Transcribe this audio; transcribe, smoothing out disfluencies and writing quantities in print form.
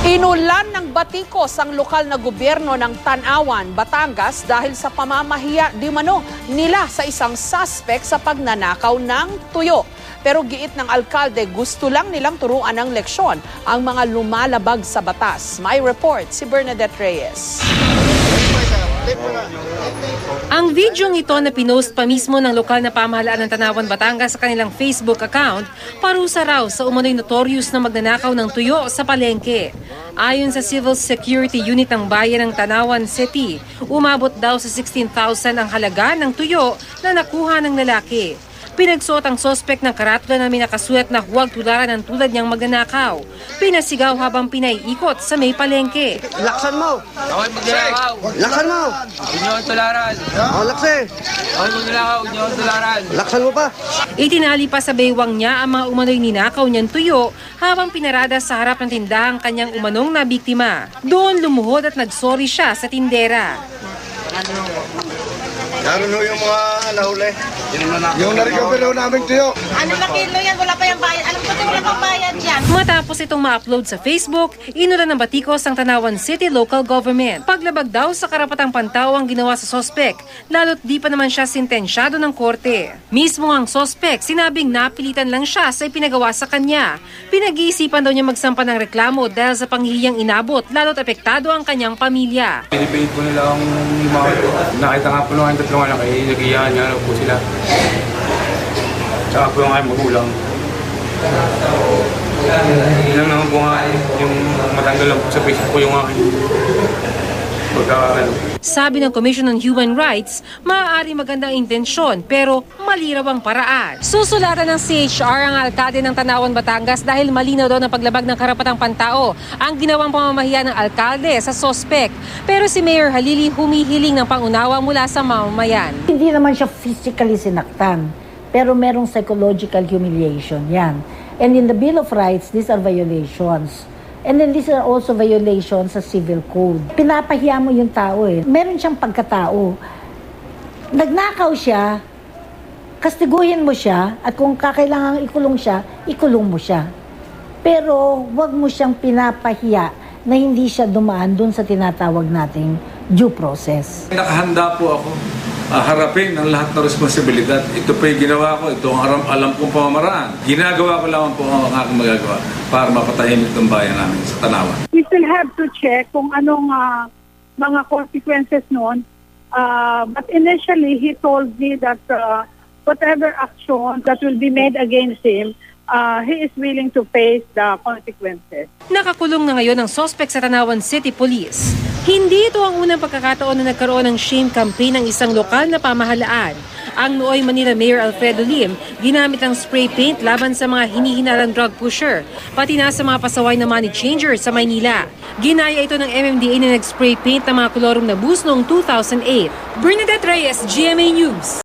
Inulan ng batikos ang lokal na gobyerno ng Tanawan, Batangas dahil sa pamamahiya di mano nila sa isang suspect sa pagnanakaw ng tuyo. Pero giit ng alkalde, gusto lang nilang turuan ng leksyon ang mga lumalabag sa batas. May report si Bernadette Reyes. Ang videong ito na pinost pa mismo ng lokal na pamahalaan ng Tanawan, Batangas sa kanilang Facebook account, parusa raw sa umano'y notorious na magnanakaw ng tuyo sa palengke. Ayon sa Civil Security Unit ng Bayan ng Tanawan City, umabot daw sa 16,000 ang halaga ng tuyo na nakuha ng lalaki. Pinagsuot ang sospek ng karatula na may nakasulat na huwag tularan ng tulad niyang magnanakaw. Pinasigaw habang pinaiikot sa may palengke. Laksan mo! Ako magnanakaw! Laksan mo! Huwag niyo akong tularan! Lakse! Ako magnanakaw! Huwag niyo akong tularan! Laksan mo pa! Itinali pa sa baywang niya ang mga umano'y ninakaw niyang tuyo habang pinarada sa harap ng tindahang kanyang umanong na biktima. Doon lumuhod at nagsorry siya sa tindera. Naroon ho yung mga nahuli. Yung na-recover ho namin tuyo. Ano na kilo yan? Wala pa yung bayad. Alam ko din wala pang bayad yan. Matapos itong ma-upload sa Facebook, inulan ng batikos ang Tanawan City Local Government. Paglabag daw sa karapatang pantaw ang ginawa sa sospek, lalo't di pa naman siya sentensyado ng korte. Mismo ang sospek, sinabing napilitan lang siya sa ipinagawa sa kanya. Pinag-iisipan daw niya magsampa ng reklamo dahil sa panghihiyang inabot, lalo't apektado ang kanyang pamilya. Pinipilit po nila ang lumakad. Nakita nga po nung tatlong anak ay nag-iyahan nga po sila. Tsaka po yung aking magulang. Ilang naman po nga yung matanggal lang po sa Facebook po yung aking pagkakaroon. Sabi ng Commission on Human Rights, maaari magandang intensyon pero mali raw ang paraan. Susulatan ng CHR ang alkalde ng Tanawan, Batangas dahil malinaw daw ng paglabag ng karapatang pantao ang ginawang pamamahiya ng alkalde sa sospek. Pero si Mayor Halili humihiling ng pangunawa mula sa mamamayan. Hindi naman siya physically sinaktan, pero merong psychological humiliation yan. And in the Bill of Rights, these are violations. And then these are also violations sa civil code. Pinapahiya mo yung tao eh. Meron siyang pagkatao. Nagnakaw siya, kastiguhin mo siya, at kung kakailangang ikulong siya, ikulong mo siya. Pero wag mo siyang pinapahiya na hindi siya dumaan dun sa tinatawag nating due process. Nakahanda po ako harapin ang lahat ng responsibilidad. Ito po yung ginawa ko, ito ang alam kong pamamaraan. Ginagawa ko lang po ang aking magagawa para mapatahimik itong bayan namin sa Tanawan. We still have to check kung anong mga consequences noon. But initially, he told me that whatever action that will be made against him, he is willing to face the consequences. Nakakulong na ngayon ang sospek sa Tanawan City Police. Hindi ito ang unang pagkakataon na nagkaroon ng shame campaign ng isang lokal na pamahalaan. Ang Nooy Manila Mayor Alfredo Lim ginamit ang spray paint laban sa mga hinihinalang drug pusher, pati na sa mga pasaway na money changer sa Maynila. Ginaya ito ng MMDA na nag-spray paint ng mga kolorong na bus noong 2008. Bernadette Reyes, GMA News.